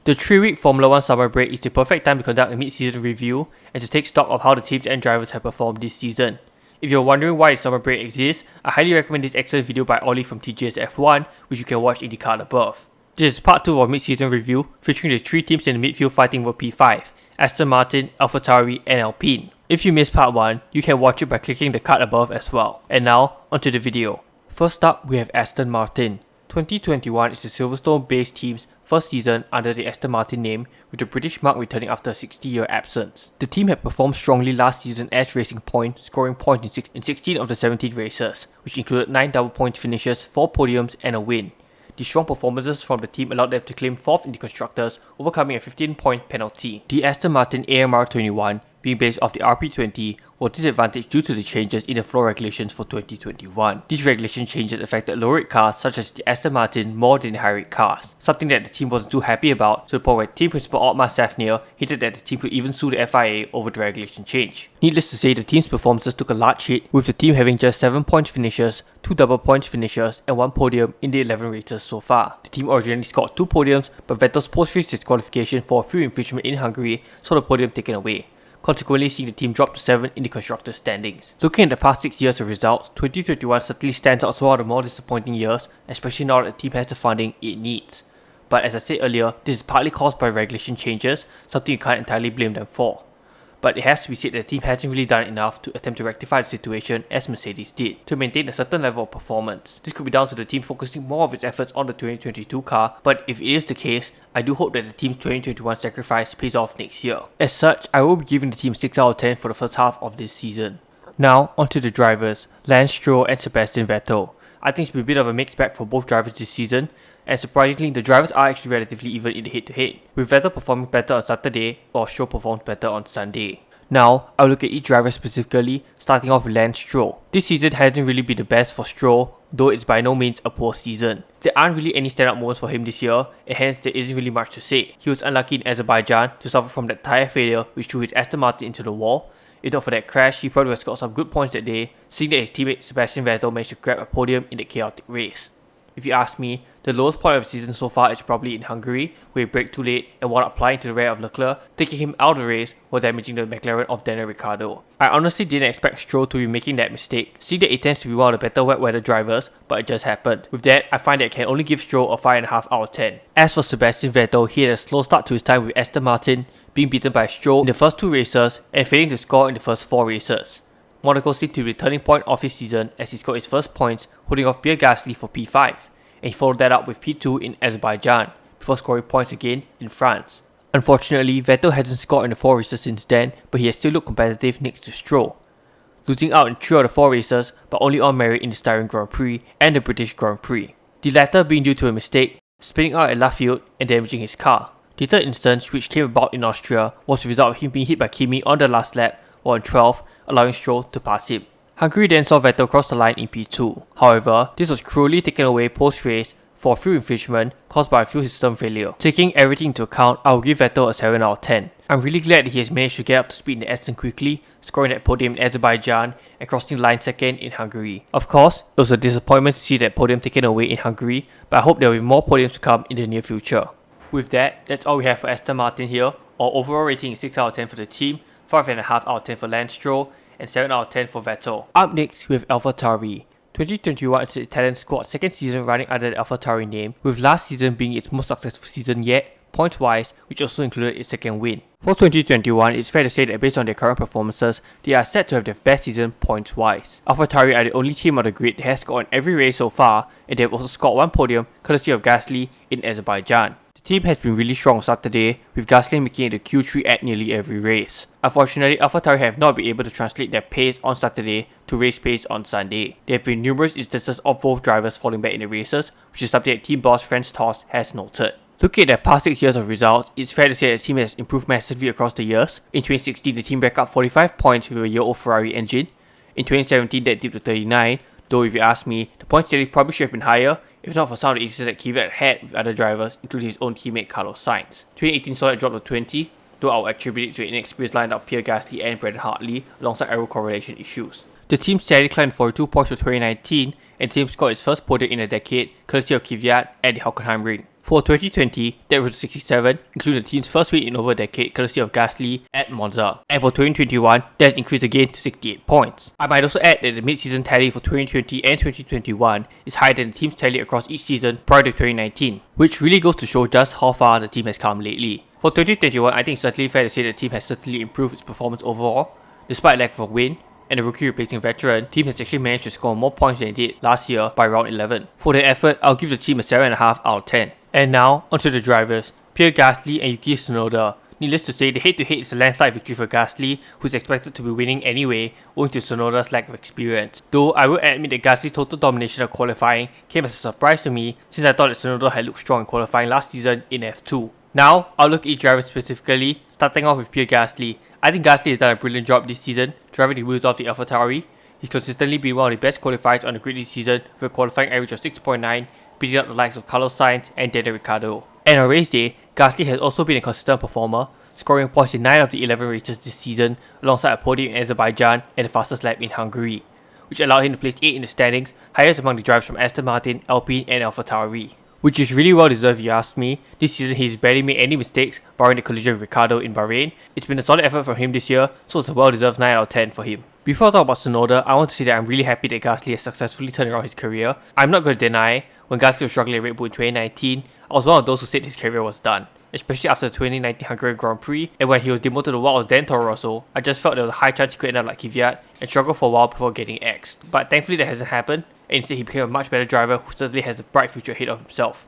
The 3-week Formula 1 summer break is the perfect time to conduct a mid-season review and to take stock of how the teams and drivers have performed this season. If you're wondering why the summer break exists, I highly recommend this excellent video by Ollie from TGS F1, which you can watch in the card above. This is part 2 of mid-season review, featuring the 3 teams in the midfield fighting for P5, Aston Martin, AlphaTauri and Alpine. If you missed part 1, you can watch it by clicking the card above as well. And now, onto the video. First up, we have Aston Martin. 2021 is the Silverstone-based team's first season under the Aston Martin name, with the British marque returning after a 60-year absence. The team had performed strongly last season as Racing Point, scoring points in 16 of the 17 races, which included 9 double point finishes, 4 podiums and a win. The strong performances from the team allowed them to claim 4th in the Constructors, overcoming a 15-point penalty. The Aston Martin AMR 21, being based off the RP20, was disadvantaged due to the changes in the floor regulations for 2021. These regulation changes affected low-rate cars such as the Aston Martin more than the high-rate cars, something that the team wasn't too happy about, to the point where team principal Otmar Safnir hinted that the team could even sue the FIA over the regulation change. Needless to say, the team's performances took a large hit, with the team having just 7 points finishes, 2 double points finishes and 1 podium in the 11 races so far. The team originally scored 2 podiums, but Vettel's post-race disqualification for a fuel infringement in Hungary saw the podium taken away, consequently seeing the team drop to 7 in the Constructors' standings. Looking at the past 6 years of results, 2021 certainly stands out as one of the more disappointing years, especially now that the team has the funding it needs. But as I said earlier, this is partly caused by regulation changes, something you can't entirely blame them for. But it has to be said that the team hasn't really done enough to attempt to rectify the situation as Mercedes did, to maintain a certain level of performance. This could be down to the team focusing more of its efforts on the 2022 car, but if it is the case, I do hope that the team's 2021 sacrifice pays off next year. As such, I will be giving the team 6 out of 10 for the first half of this season. Now, onto the drivers, Lance Stroll and Sebastian Vettel. I think it's been a bit of a mixed bag for both drivers this season, and surprisingly, the drivers are actually relatively even in the head-to-head, with Vettel performing better on Saturday, while Stroll performed better on Sunday. Now, I'll look at each driver specifically, starting off with Lance Stroll. This season hasn't really been the best for Stroll, though it's by no means a poor season. There aren't really any standout moments for him this year, and hence there isn't really much to say. He was unlucky in Azerbaijan to suffer from that tyre failure which threw his Aston Martin into the wall. If not for that crash, he probably would have scored some good points that day, seeing that his teammate Sebastian Vettel managed to grab a podium in the chaotic race. If you ask me, the lowest point of the season so far is probably in Hungary, where he braked too late and wound up applying to the rear of Leclerc, taking him out of the race while damaging the McLaren of Daniel Ricciardo. I honestly didn't expect Stroll to be making that mistake, seeing that he tends to be one of the better wet weather drivers, but it just happened. With that, I find that I can only give Stroll a 5.5 out of 10. As for Sebastian Vettel, he had a slow start to his time with Aston Martin, being beaten by Stroll in the first 2 races and failing to score in the first 4 races. Monaco seemed to be the turning point of his season as he scored his first points, holding off Pierre Gasly for P5. And he followed that up with P2 in Azerbaijan, before scoring points again in France. Unfortunately, Vettel hasn't scored in the 4 races since then, but he has still looked competitive next to Stroll, losing out in 3 out of 4 races, but only on merit in the Styrian Grand Prix and the British Grand Prix. The latter being due to a mistake, spinning out at left field and damaging his car. The third instance, which came about in Austria, was the result of him being hit by Kimi on the last lap, while in 12th, allowing Stroll to pass him. Hungary then saw Vettel cross the line in P2. However, this was cruelly taken away post-race for a fuel infringement caused by a fuel system failure. Taking everything into account, I will give Vettel a 7 out of 10. I'm really glad that he has managed to get up to speed in the Aston quickly, scoring that podium in Azerbaijan and crossing the line second in Hungary. Of course, it was a disappointment to see that podium taken away in Hungary, but I hope there will be more podiums to come in the near future. With that, that's all we have for Aston Martin here. Our overall rating is 6 out of 10 for the team, 5.5 out of 10 for Lance Stroll, and 7 out of 10 for Vettel. Up next, we have AlphaTauri. 2021 is the Italian squad's second season running under the AlphaTauri name, with last season being its most successful season yet, points-wise, which also included its second win. For 2021, it's fair to say that based on their current performances, they are set to have their best season points-wise. AlphaTauri are the only team on the grid that has scored in every race so far, and they have also scored 1 podium courtesy of Gasly in Azerbaijan. The team has been really strong on Saturday, with Gasly making it the Q3 at nearly every race. Unfortunately, AlphaTauri have not been able to translate their pace on Saturday to race pace on Sunday. There have been numerous instances of both drivers falling back in the races, which is something that team boss Franz Tost has noted. Looking at their past 6 years of results, it's fair to say that the team has improved massively across the years. In 2016, the team racked up 45 points with a year-old Ferrari engine. In 2017, that dipped to 39, though if you ask me, the points tally probably should have been higher, if not for some of the issues that Kvyat had with other drivers, including his own teammate Carlos Sainz. 2018 saw it drop to 20, though I will attribute it to an inexperienced lineup of Pierre Gasly and Brendan Hartley, alongside aero correlation issues. The team steadily climbed 42 points for 2019, and the team scored its first podium in a decade, courtesy of Kvyat at the Hockenheim Ring. For 2020, that was 67, including the team's first win in over a decade courtesy of Gasly at Monza. And for 2021, that has increased again to 68 points. I might also add that the mid-season tally for 2020 and 2021 is higher than the team's tally across each season prior to 2019, which really goes to show just how far the team has come lately. For 2021, I think it's certainly fair to say that the team has certainly improved its performance overall. Despite lack of a win, and the rookie replacing veteran, the team has actually managed to score more points than it did last year by round 11. For their effort, I'll give the team a 7.5 out of 10. And now, onto the drivers, Pierre Gasly and Yuki Tsunoda. Needless to say, the head-to-head is a landslide victory for Gasly, who is expected to be winning anyway, owing to Tsunoda's lack of experience. Though I will admit that Gasly's total domination of qualifying came as a surprise to me, since I thought that Tsunoda had looked strong in qualifying last season in F2. Now, I'll look at each driver specifically, starting off with Pierre Gasly. I think Gasly has done a brilliant job this season, driving the wheels off the AlphaTauri. He's consistently been one of the best qualifiers on the grid this season, with a qualifying average of 6.9, beating out the likes of Carlos Sainz and Daniel Ricciardo. And on race day, Gasly has also been a consistent performer, scoring points in 9 of the 11 races this season, alongside a podium in Azerbaijan and the fastest lap in Hungary, which allowed him to place 8 in the standings, highest among the drivers from Aston Martin, Alpine and AlphaTauri. Which is really well deserved if you ask me. This season he's barely made any mistakes, barring the collision with Ricciardo in Bahrain. It's been a solid effort from him this year, so it's a well deserved 9 out of 10 for him. Before I talk about Tsunoda, I want to say that I'm really happy that Gasly has successfully turned around his career. I'm not going to deny, when Gasly was struggling at Red Bull in 2019, I was one of those who said his career was done, especially after the 2019 Hungarian Grand Prix, and when he was demoted to what was then Toro Rosso. I just felt there was a high chance he could end up like Kvyat and struggle for a while before getting axed. But thankfully that hasn't happened, and instead he became a much better driver who certainly has a bright future ahead of himself.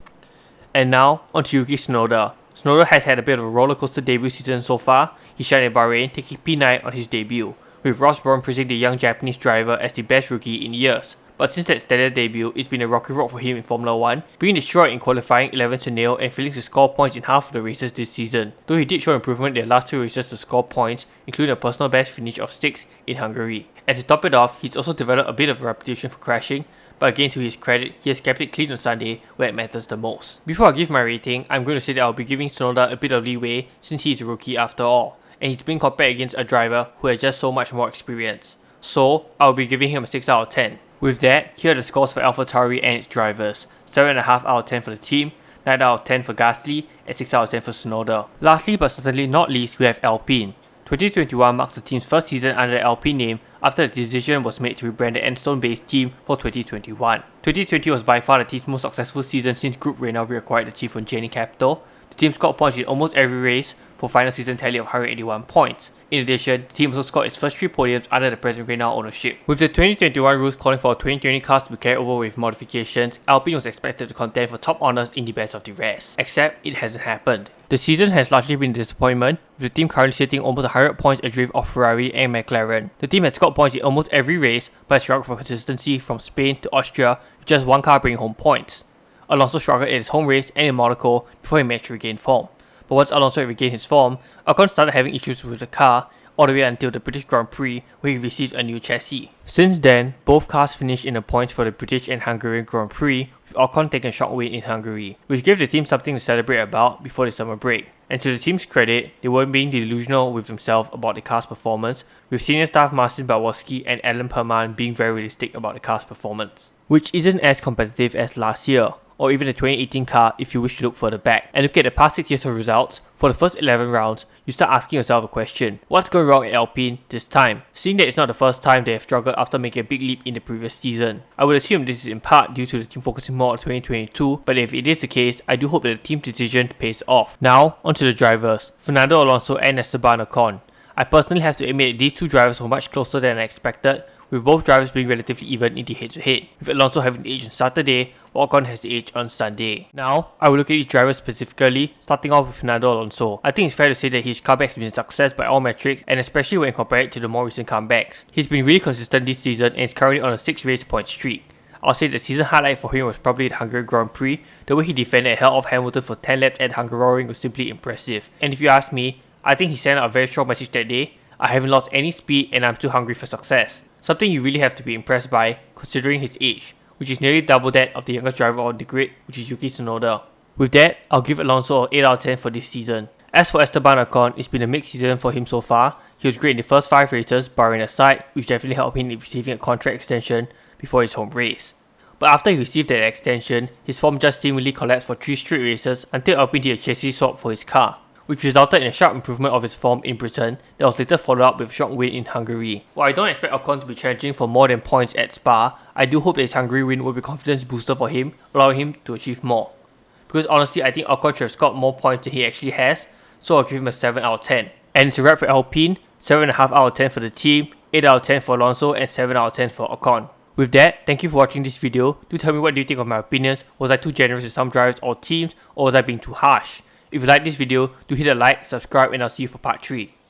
And now, onto Yuki Tsunoda. Tsunoda has had a bit of a rollercoaster debut season so far. He shined in Bahrain, taking P9 on his debut, with Ross Brawn praising the young Japanese driver as the best rookie in years. But since that stellar debut, it's been a rocky road for him in Formula 1, being destroyed in qualifying 11-0 and failing to score points in half of the races this season. Though he did show improvement in the last 2 races to score points, including a personal best finish of 6 in Hungary. And to top it off, he's also developed a bit of a reputation for crashing, but again, to his credit, he has kept it clean on Sunday where it matters the most. Before I give my rating, I'm going to say that I'll be giving Tsunoda a bit of leeway since he is a rookie after all, and he's being compared against a driver who has just so much more experience. So, I'll be giving him a 6 out of 10. With that, here are the scores for AlphaTauri and its drivers. 7.5 out of 10 for the team, 9 out of 10 for Gasly, and 6 out of 10 for Tsunoda. Lastly but certainly not least, we have Alpine. 2021 marks the team's first season under the Alpine name after the decision was made to rebrand the Enstone-based team for 2021. 2020 was by far the team's most successful season since Group Renault reacquired the team from Jenny Capital. The team scored points in almost every race for a final season tally of 181 points. In addition, the team also scored its first 3 podiums under the present Renault ownership. With the 2021 rules calling for 2020 cars to be carried over with modifications, Alpine was expected to contend for top honours in the best of the rest. Except, it hasn't happened. The season has largely been a disappointment, with the team currently sitting almost 100 points adrift of Ferrari and McLaren. The team has scored points in almost every race, but has struggled for consistency from Spain to Austria, with just one car bringing home points. Alonso struggled in his home race and in Monaco before he managed to regain form. But once Alonso had regained his form, Ocon started having issues with the car all the way until the British Grand Prix, where he received a new chassis. Since then, both cars finished in the points for the British and Hungarian Grand Prix, with Ocon taking a shock win in Hungary, which gave the team something to celebrate about before the summer break. And to the team's credit, they weren't being delusional with themselves about the car's performance, with senior staff Marcin Bartowski and Alan Perman being very realistic about the car's performance, which isn't as competitive as last year, or even the 2018 car if you wish to look further back. And look at the past 6 years of results. For the first 11 rounds, you start asking yourself a question: what's going wrong at Alpine this time? Seeing that it's not the first time they have struggled after making a big leap in the previous season. I would assume this is in part due to the team focusing more on 2022, but if it is the case, I do hope that the team's decision pays off. Now, onto the drivers, Fernando Alonso and Esteban Ocon. I personally have to admit that these two drivers were much closer than I expected, with both drivers being relatively even in the head-to-head, with Alonso having the edge on Saturday, while Ocon has the edge on Sunday. Now, I will look at each driver specifically, starting off with Fernando Alonso. I think it's fair to say that his comeback has been a success by all metrics, and especially when compared to the more recent comebacks. He's been really consistent this season and is currently on a 6 race point streak. I'll say the season highlight for him was probably the Hungarian Grand Prix. The way he defended and held off Hamilton for 10 laps at Hungaroring was simply impressive. And if you ask me, I think he sent out a very strong message that day: I haven't lost any speed and I'm too hungry for success. Something you really have to be impressed by, considering his age, which is nearly double that of the youngest driver on the grid, which is Yuki Tsunoda. With that, I'll give Alonso an 8 out of 10 for this season. As for Esteban Ocon, it's been a mixed season for him so far. He was great in the first 5 races, barring aside, which definitely helped him in receiving a contract extension before his home race. But after he received that extension, his form just seemingly collapsed for 3 straight races until Alpine did a chassis swap for his car, which resulted in a sharp improvement of his form in Britain that was later followed up with a shock win in Hungary. While I don't expect Ocon to be challenging for more than points at Spa, I do hope that his Hungary win will be a confidence booster for him, allowing him to achieve more. Because honestly, I think Ocon should have scored more points than he actually has, so I'll give him a 7 out of 10. And it's a wrap for Alpine, 7.5 out of 10 for the team, 8 out of 10 for Alonso, and 7 out of 10 for Ocon. With that, thank you for watching this video. Do tell me what do you think of my opinions. Was I too generous with some drivers or teams, or was I being too harsh? If you like this video, do hit a like, subscribe, and I'll see you for part 3.